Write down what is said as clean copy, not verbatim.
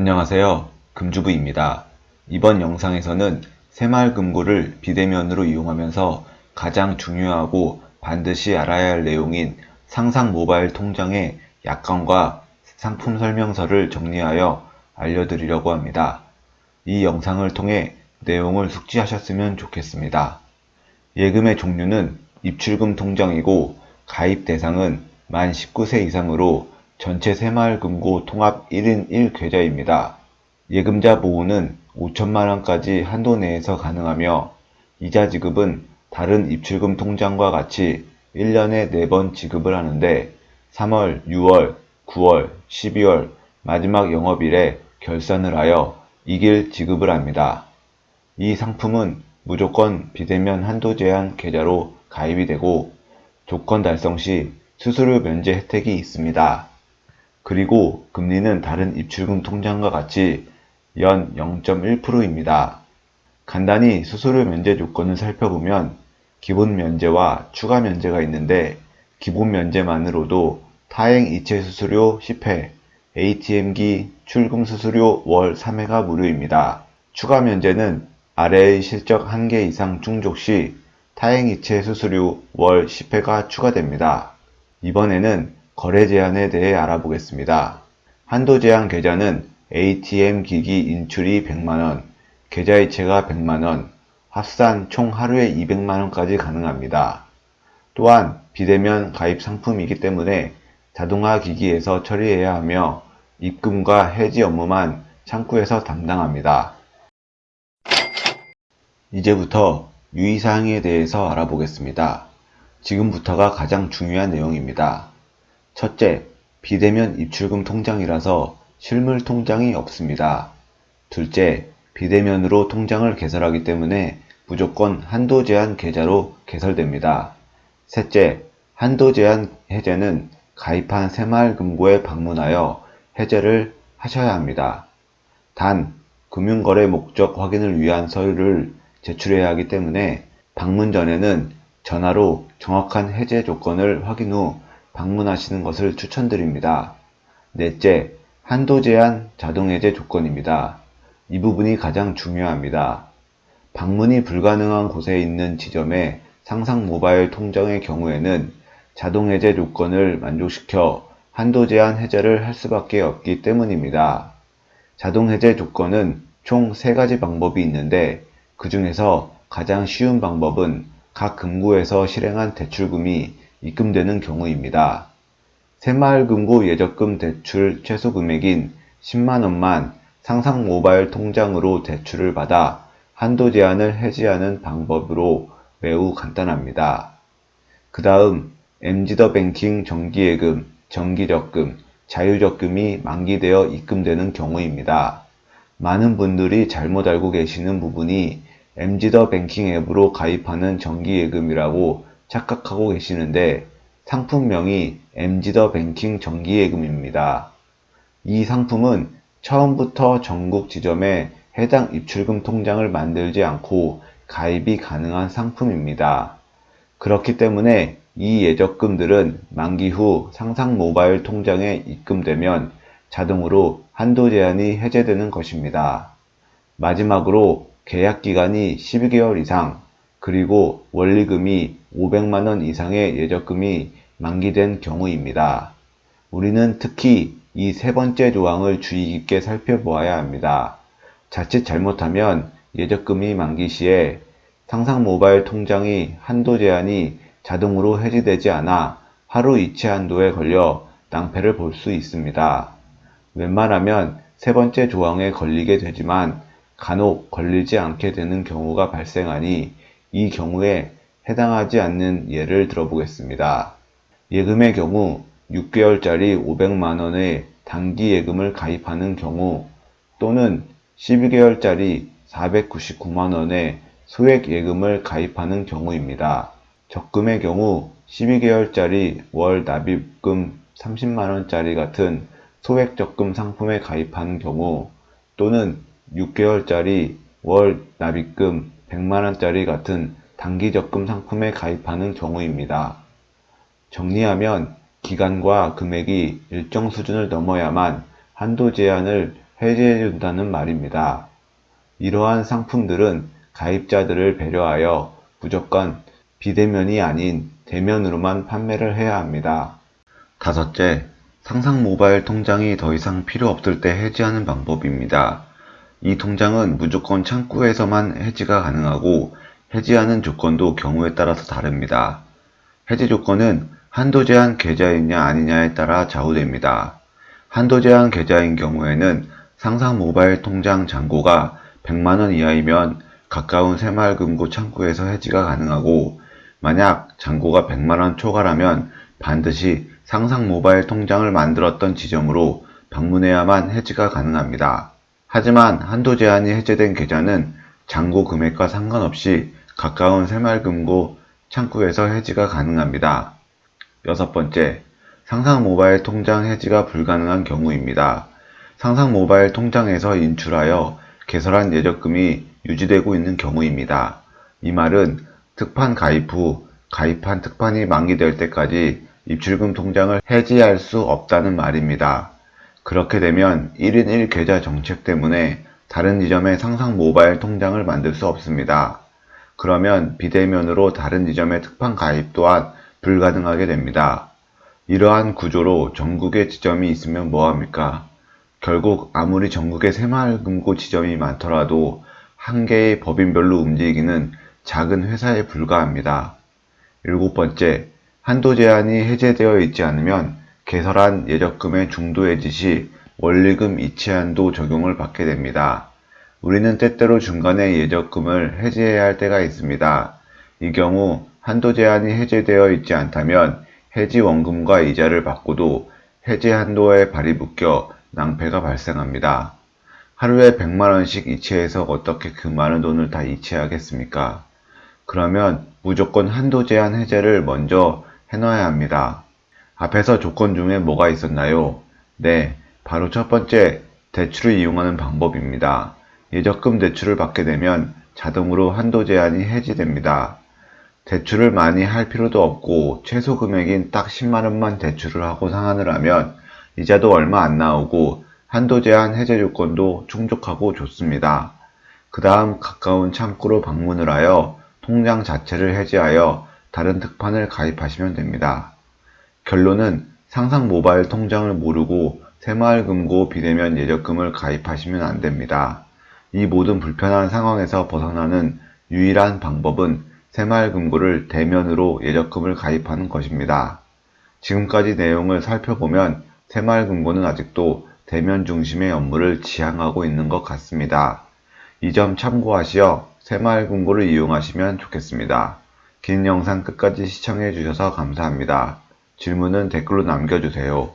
안녕하세요. 금주부입니다. 이번 영상에서는 새마을금고를 비대면으로 이용하면서 가장 중요하고 반드시 알아야 할 내용인 상상 모바일 통장의 약관과 상품 설명서를 정리하여 알려드리려고 합니다. 이 영상을 통해 내용을 숙지하셨으면 좋겠습니다. 예금의 종류는 입출금 통장이고 가입 대상은 만 19세 이상으로 전체 새마을금고 통합 1인 1계좌입니다. 예금자 보호는 5천만원까지 한도 내에서 가능하며 이자 지급은 다른 입출금 통장과 같이 1년에 4번 지급을 하는데 3월, 6월, 9월, 12월 마지막 영업일에 결산을 하여 이길 지급을 합니다. 이 상품은 무조건 비대면 한도 제한 계좌로 가입이 되고 조건 달성 시 수수료 면제 혜택이 있습니다. 그리고 금리는 다른 입출금 통장과 같이 연 0.1%입니다. 간단히 수수료 면제 조건을 살펴보면 기본 면제와 추가 면제가 있는데 기본 면제만으로도 타행 이체 수수료 10회, ATM기 출금 수수료 월 3회가 무료입니다. 추가 면제는 아래의 실적 1개 이상 충족 시 타행 이체 수수료 월 10회가 추가됩니다. 이번에는 거래 제한에 대해 알아보겠습니다. 한도 제한 계좌는 ATM 기기 인출이 100만원, 계좌 이체가 100만원, 합산 총 하루에 200만원까지 가능합니다. 또한 비대면 가입 상품이기 때문에 자동화 기기에서 처리해야 하며 입금과 해지 업무만 창구에서 담당합니다. 이제부터 유의사항에 대해서 알아보겠습니다. 지금부터가 가장 중요한 내용입니다. 첫째, 비대면 입출금 통장이라서 실물 통장이 없습니다. 둘째, 비대면으로 통장을 개설하기 때문에 무조건 한도 제한 계좌로 개설됩니다. 셋째, 한도 제한 해제는 가입한 새마을금고에 방문하여 해제를 하셔야 합니다. 단, 금융거래 목적 확인을 위한 서류를 제출해야 하기 때문에 방문 전에는 전화로 정확한 해제 조건을 확인 후 방문하시는 것을 추천드립니다. 넷째, 한도 제한 자동 해제 조건입니다. 이 부분이 가장 중요합니다. 방문이 불가능한 곳에 있는 지점의 상상 모바일 통장의 경우에는 자동 해제 조건을 만족시켜 한도 제한 해제를 할 수밖에 없기 때문입니다. 자동 해제 조건은 총 3가지 방법이 있는데 그 중에서 가장 쉬운 방법은 각 금고에서 실행한 대출금이 입금되는 경우입니다. 새마을금고 예적금 대출 최소 금액인 10만원만 상상 모바일 통장으로 대출을 받아 한도 제한을 해지하는 방법으로 매우 간단합니다. 그 다음 MZ더뱅킹 정기예금, 정기적금, 자유적금이 만기되어 입금되는 경우입니다. 많은 분들이 잘못 알고 계시는 부분이 MZ더뱅킹 앱으로 가입하는 정기예금이라고 착각하고 계시는데 상품명이 MZ더뱅킹 정기예금입니다. 이 상품은 처음부터 전국 지점에 해당 입출금 통장을 만들지 않고 가입이 가능한 상품입니다. 그렇기 때문에 이 예적금들은 만기 후 상상 모바일 통장에 입금되면 자동으로 한도 제한이 해제되는 것입니다. 마지막으로 계약기간이 12개월 이상, 그리고 원리금이 500만원 이상의 예적금이 만기된 경우입니다. 우리는 특히 이 3번째 조항을 주의 깊게 살펴보아야 합니다. 자칫 잘못하면 예적금이 만기 시에 상상 모바일 통장이 한도 제한이 자동으로 해지되지 않아 하루 이체 한도에 걸려 낭패를 볼 수 있습니다. 웬만하면 3번째 조항에 걸리게 되지만 간혹 걸리지 않게 되는 경우가 발생하니 이 경우에 해당하지 않는 예를 들어보겠습니다. 예금의 경우 6개월짜리 500만원의 단기 예금을 가입하는 경우 또는 12개월짜리 499만원의 소액 예금을 가입하는 경우입니다. 적금의 경우 12개월짜리 월 납입금 30만원짜리 같은 소액 적금 상품에 가입하는 경우 또는 6개월짜리 월 납입금 100만원짜리 같은 단기 적금 상품에 가입하는 경우입니다. 정리하면 기간과 금액이 일정 수준을 넘어야만 한도 제한을 해지해준다는 말입니다. 이러한 상품들은 가입자들을 배려하여 무조건 비대면이 아닌 대면으로만 판매를 해야 합니다. 다섯째, 상상 모바일 통장이 더 이상 필요 없을 때 해지하는 방법입니다. 이 통장은 무조건 창구에서만 해지가 가능하고 해지하는 조건도 경우에 따라서 다릅니다. 해지 조건은 한도 제한 계좌이냐 아니냐에 따라 좌우됩니다. 한도 제한 계좌인 경우에는 상상 모바일 통장 잔고가 100만원 이하이면 가까운 새마을금고 창구에서 해지가 가능하고, 만약 잔고가 100만원 초과라면 반드시 상상 모바일 통장을 만들었던 지점으로 방문해야만 해지가 가능합니다. 하지만 한도 제한이 해제된 계좌는 잔고 금액과 상관없이 가까운 새마을금고 창구에서 해지가 가능합니다. 여섯 번째, 상상 모바일 통장 해지가 불가능한 경우입니다. 상상 모바일 통장에서 인출하여 개설한 예적금이 유지되고 있는 경우입니다. 이 말은 특판 가입 후 가입한 특판이 만기될 때까지 입출금 통장을 해지할 수 없다는 말입니다. 그렇게 되면 1인 1계좌 정책 때문에 다른 지점에 상상 모바일 통장을 만들 수 없습니다. 그러면 비대면으로 다른 지점의 특판 가입 또한 불가능하게 됩니다. 이러한 구조로 전국에 지점이 있으면 뭐합니까? 결국 아무리 전국에 새마을금고 지점이 많더라도 한 개의 법인별로 움직이는 작은 회사에 불과합니다. 일곱 번째, 한도 제한이 해제되어 있지 않으면 개설한 예적금의 중도 해지 시 원리금 이체 한도 적용을 받게 됩니다. 우리는 때때로 중간에 예적금을 해지해야 할 때가 있습니다. 이 경우 한도 제한이 해제되어 있지 않다면 해지 원금과 이자를 받고도 해제 한도에 발이 묶여 낭패가 발생합니다. 하루에 100만원씩 이체해서 어떻게 그 많은 돈을 다 이체하겠습니까? 그러면 무조건 한도 제한 해제를 먼저 해놔야 합니다. 앞에서 조건 중에 뭐가 있었나요? 네, 바로 첫 번째, 대출을 이용하는 방법입니다. 예적금 대출을 받게 되면 자동으로 한도 제한이 해지됩니다. 대출을 많이 할 필요도 없고 최소 금액인 딱 10만원만 대출을 하고 상환을 하면 이자도 얼마 안 나오고 한도 제한 해제 조건도 충족하고 좋습니다. 그 다음 가까운 창구로 방문을 하여 통장 자체를 해지하여 다른 특판을 가입하시면 됩니다. 결론은 상상 모바일 통장을 모르고 새마을금고 비대면 예적금을 가입하시면 안 됩니다. 이 모든 불편한 상황에서 벗어나는 유일한 방법은 새마을금고를 대면으로 예적금을 가입하는 것입니다. 지금까지 내용을 살펴보면 새마을금고는 아직도 대면 중심의 업무를 지향하고 있는 것 같습니다. 이 점 참고하시어 새마을금고를 이용하시면 좋겠습니다. 긴 영상 끝까지 시청해 주셔서 감사합니다. 질문은 댓글로 남겨주세요.